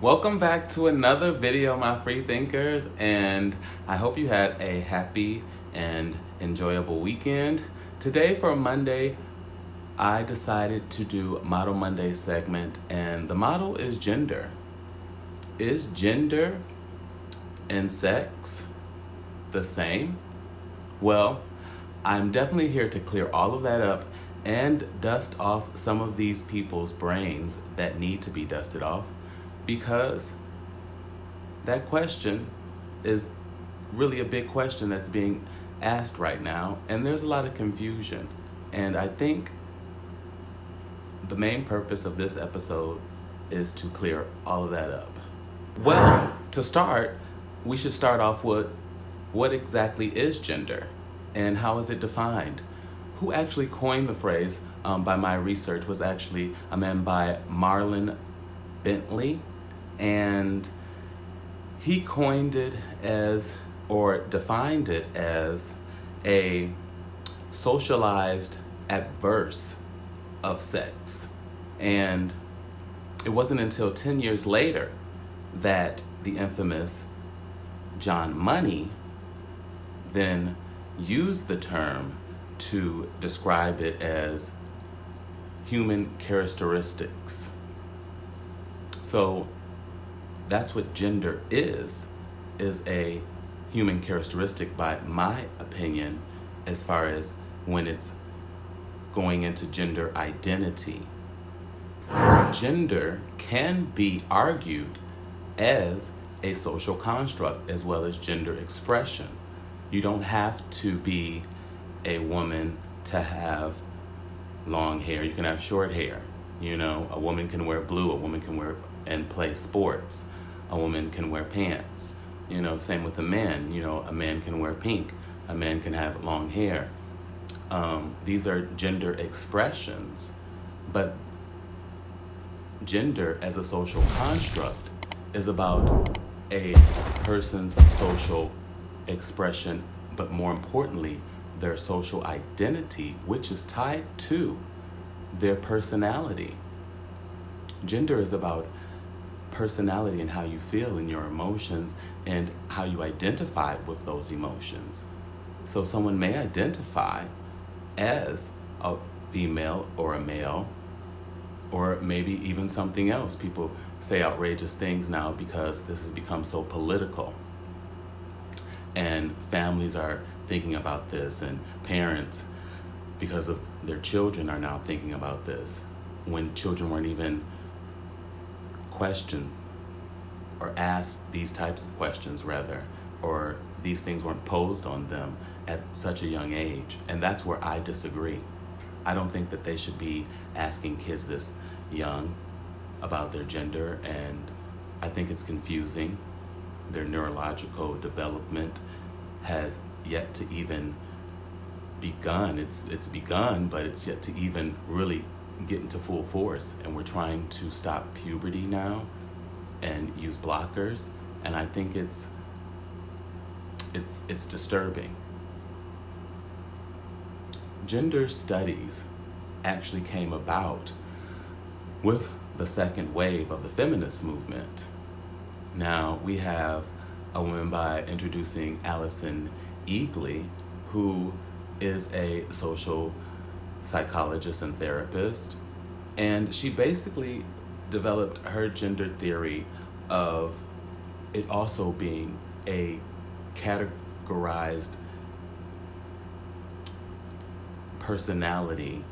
Welcome back to another video, my free thinkers, and I hope you had a happy and enjoyable weekend. Today for Monday, I decided to do Model Monday segment, and the model is gender. Is gender and sex the same? Well, I'm definitely here to clear all of that up and dust off some of these people's brains that need to be dusted off, because that question is really a big question that's being asked right now, and there's a lot of confusion. And I think the main purpose of this episode is to clear all of that up. Well, to start, we should start off with what exactly is gender and how is it defined? Who actually coined the phrase, by my research, was actually a man by Marlon Bentley, and he coined it as, or defined it as, a socialized adverse of sex. And it wasn't until 10 years later that the infamous John Money then used the term to describe it as human characteristics. So that's what gender is a human characteristic, by my opinion, as far as when it's going into gender identity. Gender can be argued as a social construct as well as gender expression. You don't have to be a woman to have long hair. You can have short hair. You know, a woman can wear blue, a woman can wear and play sports. A woman can wear pants. You know, same with a man. You know, a man can wear pink. A man can have long hair. These are gender expressions, but gender as a social construct is about a person's social expression, but more importantly, their social identity, which is tied to their personality. Gender is about personality and how you feel and your emotions and how you identify with those emotions. So someone may identify as a female or a male, or maybe even something else. People say outrageous things now because this has become so political. And families are thinking about this, and parents, because of their children, are now thinking about this, when children weren't even questioned or asked these types of questions, rather, or these things weren't posed on them at such a young age. And that's where I disagree. I don't think that they should be asking kids this young about their gender, and I think it's confusing. Their neurological development has yet to even begun. It's begun, but it's yet to even really get into full force. And we're trying to stop puberty now and use blockers, and I think it's disturbing. Gender studies actually came about with the second wave of the feminist movement. Now we have a woman by introducing Allison Eagley, who is a social psychologist and therapist, and she basically developed her gender theory of it also being a categorized personality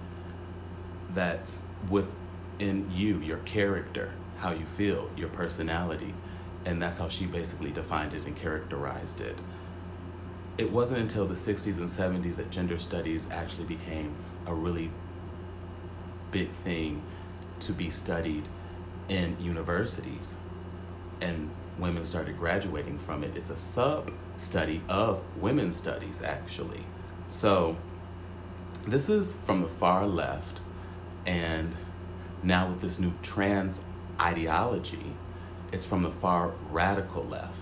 that's within you, your character, how you feel, your personality. And that's how she basically defined it and characterized it. It wasn't until the 60s and 70s that gender studies actually became a really big thing to be studied in universities, and women started graduating from it. It's a sub-study of women's studies, actually. So this is from the far left, and now with this new trans ideology, it's from the far radical left,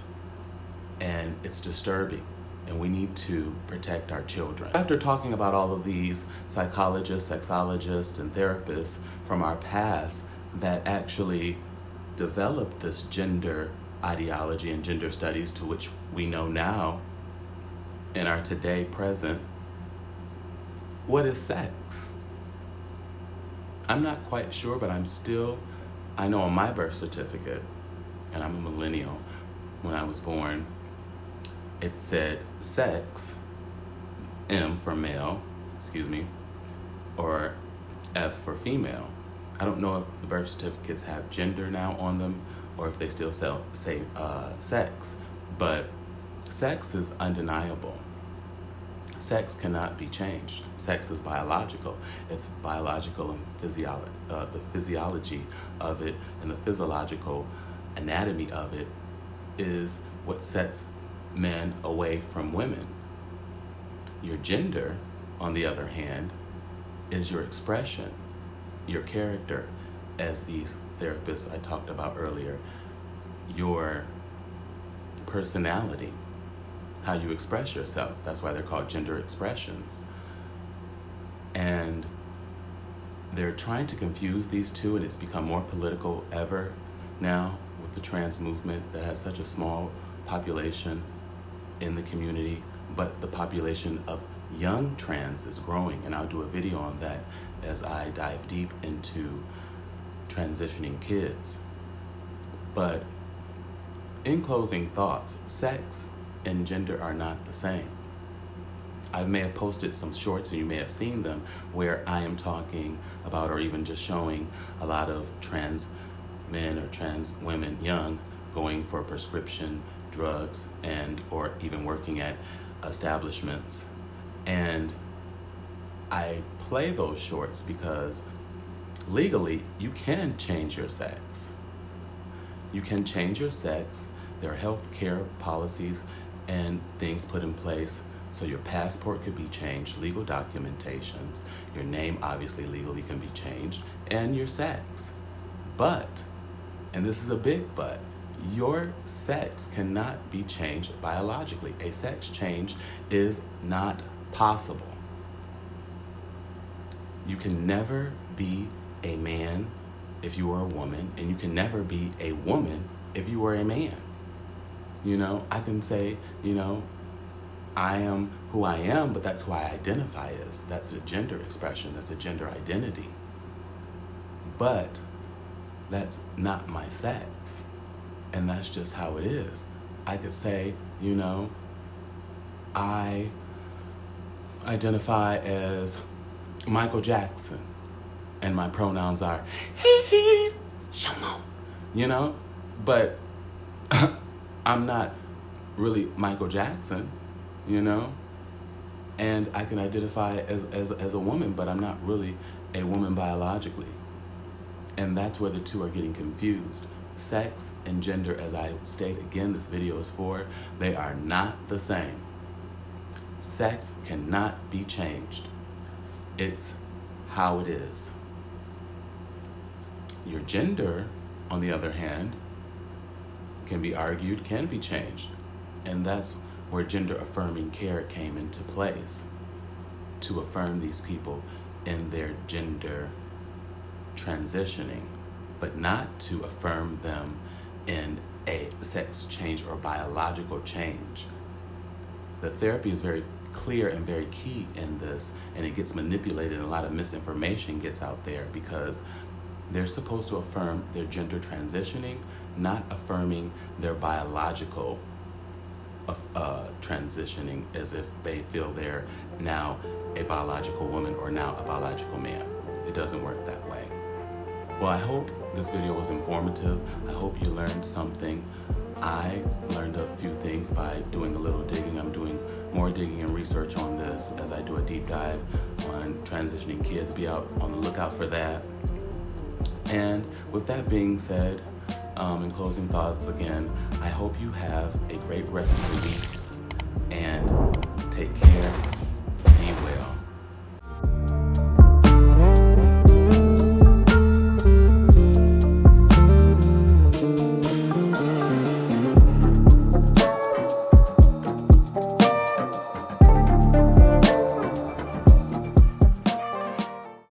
and it's disturbing, and we need to protect our children. After talking about all of these psychologists, sexologists, and therapists from our past that actually developed this gender ideology and gender studies to which we know now in our today present, what is sex? I'm not quite sure, but I know on my birth certificate, and I'm a millennial, when I was born, it said sex, M for male, or F for female. I don't know if the birth certificates have gender now on them or if they still say sex, but sex is undeniable. Sex cannot be changed. Sex is biological. It's biological and the physiology of it and the physiological anatomy of it is what sets men away from women. Your gender, on the other hand, is your expression, your character, as these therapists I talked about earlier, your personality, how you express yourself. That's why they're called gender expressions. And they're trying to confuse these two, and it's become more political ever now with the trans movement that has such a small population in the community, but the population of young trans is growing, and I'll do a video on that as I dive deep into transitioning kids. But in closing thoughts, sex and gender are not the same. I may have posted some shorts and you may have seen them where I am talking about or even just showing a lot of trans men or trans women, young, going for prescription drugs and or even working at establishments. And I play those shorts because legally you can change your sex. You can change your sex. There are health care policies and things put in place so your passport could be changed, legal documentations, your name obviously legally can be changed, and your sex. But, and this is a big but, your sex cannot be changed biologically. A sex change is not possible. You can never be a man if you are a woman, and you can never be a woman if you are a man. You know, I can say, you know, I am who I am, but that's who I identify as. That's a gender expression, that's a gender identity. But that's not my sex. And that's just how it is. I could say, you know, I identify as Michael Jackson, and my pronouns are he, Shamo, you know, but I'm not really Michael Jackson, you know, and I can identify as a woman, but I'm not really a woman biologically. And that's where the two are getting confused. Sex and gender, as I state again, this video is for, they are not the same. Sex cannot be changed. It's how it is. Your gender, on the other hand, can be argued, can be changed. And that's where gender affirming care came into place, to affirm these people in their gender transitioning, but not to affirm them in a sex change or biological change. The therapy is very clear and very key in this, and it gets manipulated and a lot of misinformation gets out there because they're supposed to affirm their gender transitioning, not affirming their biological transitioning as if they feel they're now a biological woman or now a biological man. It doesn't work that way. Well, I hope this video was informative. I hope you learned something. I learned a few things by doing a little digging. I'm doing more digging and research on this as I do a deep dive on transitioning kids. Be out on the lookout for that. And with that being said, in closing thoughts again, I hope you have a great rest of the week.